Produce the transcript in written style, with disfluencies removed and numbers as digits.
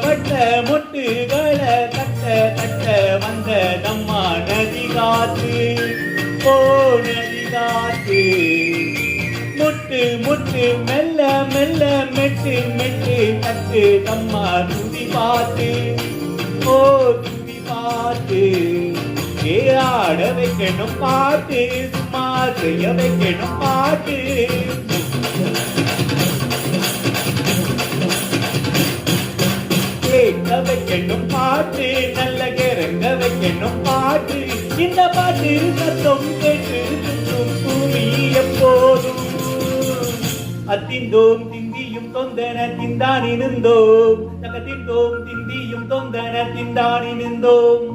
வட்ட முட்டுகளை தட்ட தட்ட வந்த தம்மா நதி காத்து ஓ நதி காத்து முட்டு முட்டு மெல்ல மெல்ல மெட்டு மெட்டு தட்டு தம்மா துதி பாட்டு ஓ துதி பாட்டு ஆட வைக்கணும் பாட்டு சும்மா செய்ய வைக்கணும் பாட்டு கேட்க வைக்கணும் பாட்டு நல்ல கிறங்க வைக்கணும் பாட்டு இந்த பாட்டு சத்தம் கேட்டு சுற்றும் பூமி எப்போதும் அத்திந்தோம் திந்தியும் தொந்தன திந்தானி நின்றோம் தக திந்தோம் திந்தியும் தொந்தன திந்தானி நின்றோம்